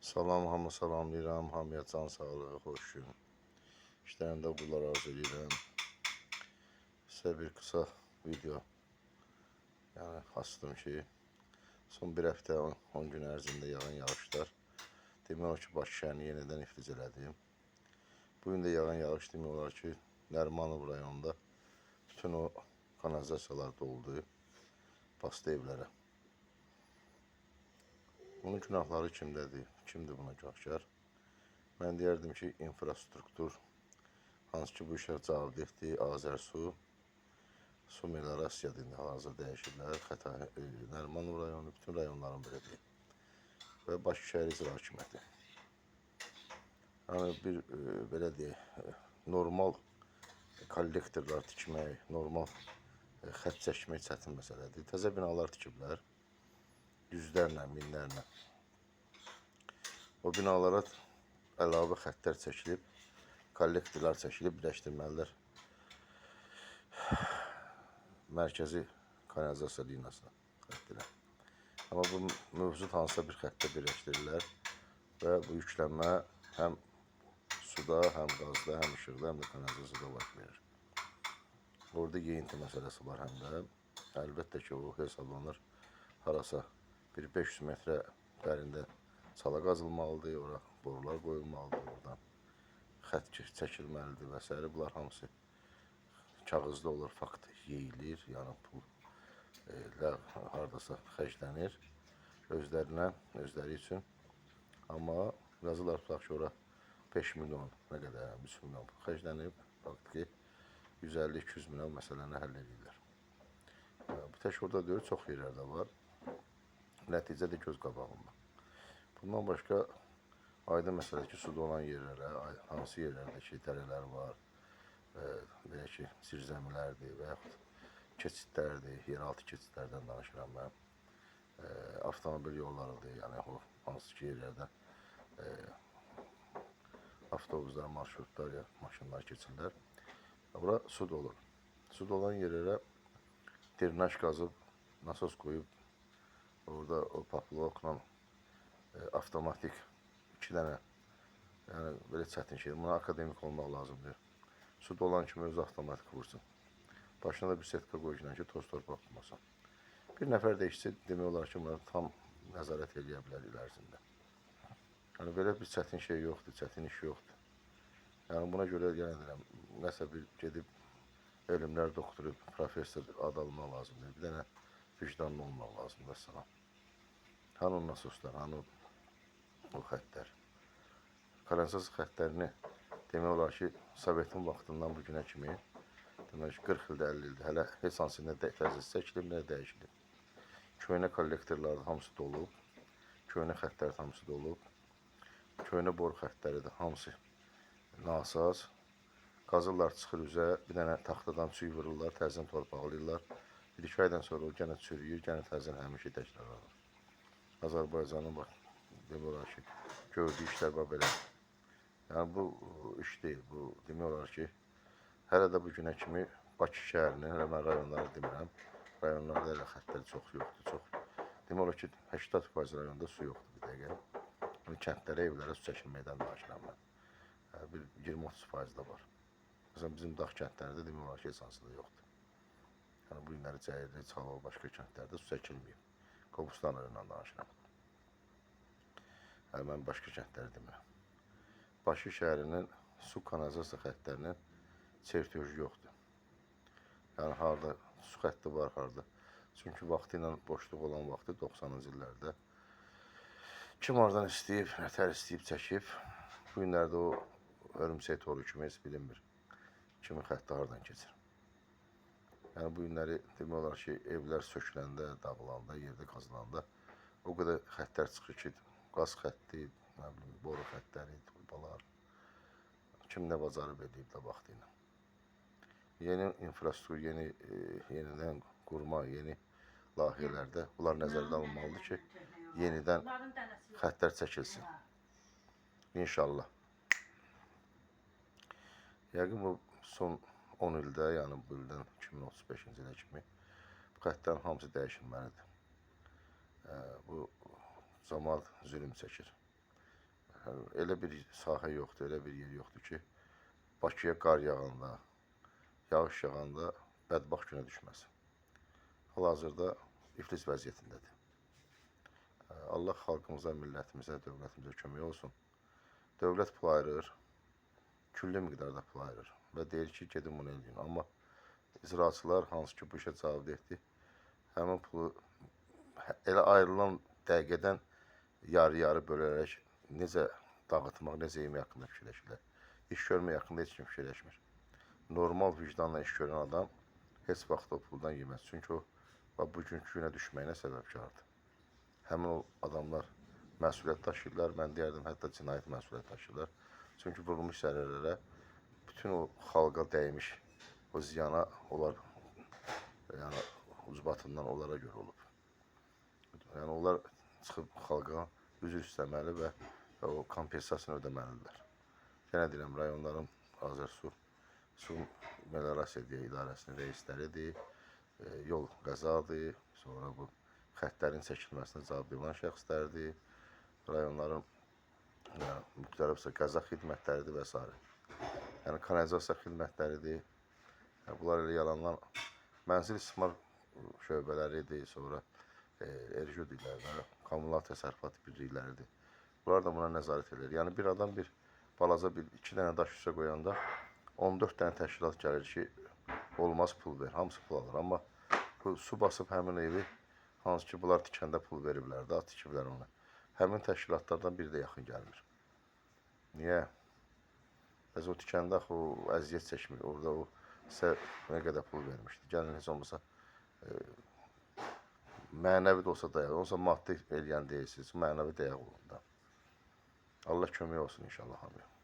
Salam, hamı salamlayıram, hamıya can sağlığı, xoş gün. İşlərində uğurlar arzu edirəm. Sizə bir qısa video açdım ki, son bir həftə 10 gün ərzində yağan yağışlar demək olar ki, Bakı şəhərini yenidən iflic elədi. Bugün də yağan yağış demək olar ki, Nərimanov rayonunda bütün o kanalizasiyalar doldu, bastı evlərə. Bunun günahları kimdədir? Kimdir buna günahkar? Mən deyərdim ki, infrastruktur, hansı ki bu işə cavabdehdir, Azərsu, su meliorasiya indi hal-hazırda dəyişirlər. Nərimanov rayonu, bütün rayonların belədir. Və Bakı şəhər icra hakimiyyəti. Yəni bir belə deyək, normal kollektorlar tikmək, normal xətt çəkmək çətin məsələdir. Təzə binalar tikiblər, yüzlərlə, minlərlə. O binalara əlavə xəttlər çəkilib, kollektorlar çəkilib, birləşdirmələr mərkəzi kanalizasiya liniyasına xəttinə. Amma bu mövcud hansısa bir xəttə birləşdirirlər və bu yüklənmə həm suda, həm qazda, həm işıqda, həm də kanalizasiyada baş verir. Orada yeyinti məsələsi var həm də. Əlbəttə ki, o hesablanır harasa bir 500 metrə dərində çala qazılmalıdır, ora borular qoyulmalıdır, oradan xətt çəkilməlidir və s. Bunlar hamısı kağızda olur, fakt yeyilir, yəni pul haradasa xərclənir özləri üçün. Amma yazılar tutaq ki, ora 5 milyon, nə qədər, 3 milyon xərclənib, fakt ki, 150-200 milyon məsələni həll edirlər. Bu tək orada deyir, çox yerlərdə var. Nəticə də göz qabağında. Bundan başqa aydın məsələdir ki, suda olan yerlərə, hansı yerlərdə ki, dərələr var, belə ki, zirzəmilərdir və yaxud keçidlərdir, yeraltı keçidlərdən danışıram mən. Avtomobil yollarıdır, yəni o hansı ki yerlərdə avtobuslar, marşrutlar, maşınlar keçirlər. Bura su dolur. Su dolan yerlərə drenaj qazıb, nasos qoyub, orada o paplokla avtomatik 2 dənə, yəni belə çətin şey. Buna akademik olmaq lazımdır. Su dolan kimi özü avtomatik vursun. Başına da bir setka qoyucudan ki, toz torpaq tutmasın. Bir nəfər də işçi demək olar ki, bunları tam nəzarət edə bilər il ərzində. Yəni belə bir çətin şey yoxdur, çətin iş yoxdur. Yəni buna görə yenə deyirəm, nəsə bir gedib elmlər doktoru, professor ad almaq lazımdır. Bir dənə vicdanlı olmaq lazımdır sana. Hanı o nasoslar, hanı o xəttlər. Kanalizasiya xəttlərini demək olar ki, Sovetin vaxtından bu günə kimi, demək ki, 40 ildə, 50 ildə hələ heç hansında təzəsi çəkilib, nə dəyişilib. Köhnə kollektorlar hamısı dolub, köhnə xəttlər hamısı dolub, köhnə boru xəttləri də hamısı nasaz. Qazırlar, çıxır üzə, bir dənə taxtadan çüy vururlar, təzən torpaqlayırlar. 1-2 aydan sonra o gənə çürüyür, gənə təzən həmin şey təkrarlanır. Azərbaycanın bax, demək olar ki, gördüyü işlər var belə. Yəni bu iş deyil, bu demək olar ki, hələ də bu günə kimi Bakı şəhərinin, hələ mən rayonları demirəm, rayonlarda hələ xəttlər çox yoxdur, çox. Demək olar ki, 80% rayonda su yoxdur bir dəqiqə. Kəndlərə, evlərə su çəkilməkdən danışıram mən. Bir 20-30% da var. Məsələn, bizim dağ kəndlərində demək olar ki, heç hansı da yoxdur. Yəni bu günləri Cəyirli, Çalov, başqa kəndlərdə su çəkilməyib. Qobustan rayonundan danışıram. Yəni mən başqa kəndləri demirəm. Bakı şəhərinin su kanalizasiya xəttlərinin çertyoju yoxdur. Yəni harada su xətti var, harada. Çünki vaxtı ilə boşluq olan vaxtı 90-cı illərdə kim oradan istəyib, nətər istəyib çəkib. Bu günlərdə o örümsək toru kimi heç bilinmir. Kimin xətti haradan keçir. Yəni bu günləri demək olar ki, evlər söküləndə, dağılanda, yerdə qazılanda o qədər xəttlər çıxır ki, qaz xətti, boru xəttləri, turbalar. Kim nə bacarıb edib də vaxtı ilə. Yeni infrastruktur, yenidən qurma, yeni layihələrdə bunlar nəzərdə alınmalıdır ki, yenidən xəttlər çəkilsin. İnşallah. Yəqin bu son 10 ildə, yəni bu ildən 2035-ci ilə kimi bu xəttlərin hamısı dəyişilməlidir. Bu cəmaət zülm çəkir. elə bir sahə yoxdur, elə bir yer yoxdur ki, Bakıya qar yağanda, yağış yağanda bədbaxt günə düşməsin. Hal-hazırda iflis vəziyyətindədir. Allah xalqımıza, millətimizə, dövlətimizə kömək olsun. Dövlət pul ayırır, külli miqdarda pul ayırır və deyir ki, gedin bunu eləyin. Amma icraçılar, hansı ki bu işə cavabdehdir, həmin pulu elə ayrılan dəqiqədən yarı-yarı bölərək necə dağıtmaq, necə yemək haqqında fikirləşirlər. İş görmək haqqında heç kim fikirləşmir. Normal vicdanla iş görən adam heç vaxt o puldan yeməz. Çünki o bugünkü günə düşməyinə səbəbkardır. Həmin o adamlar məsuliyyət daşıyırlar. Mən deyərdim, hətta cinayət məsuliyyət daşıyırlar. Çünki vurulmuş zərərlərə, bütün o xalqa dəymiş o ziyana onlar yəni ucbatından onlara görə olub. Yəni onlar çıxıb xalqa üzr istəməli və o kompensasiyonu ödəməlidirlər. Yenə deyirəm, rayonların Azərsu Su Meliorasiya İdarəsinin reisləridir, yol qəzadır, sonra bu xəttlərin çəkilməsinə cavabdeh olan şəxslərdir, rayonların müxtəlif qəza xidmətləridir və s. Yəni kanalizasiya xidmətləridir. Bunlar elə yalandan mənzil istismar şöbələridir, sonra RJ dilləri, kommunal təsərrüfat birlikləridir. Bunlar da buna nəzarət edir. Yəni bir adam balaca iki dənə daş üstə qoyanda 14 dənə təşkilat gəlir ki, olmaz pul ver, hamısı pul alır. Amma su basıb həmin evi, hansı ki bunlar tikəndə pul veriblər də, tikiblər onu. Həmin təşkilatlardan biri də yaxın gəlmir. Niyə? Bəs o tikəndə o əziyyət çəkmir, orada o sizə nə qədər pul vermişdi. Gəlin heç olmasa mənəvi də olsa dayaq, olsa maddi eləyən deyilsiniz, mənəvi dayaq olun da. Allah kömək olsun inşallah hamıya.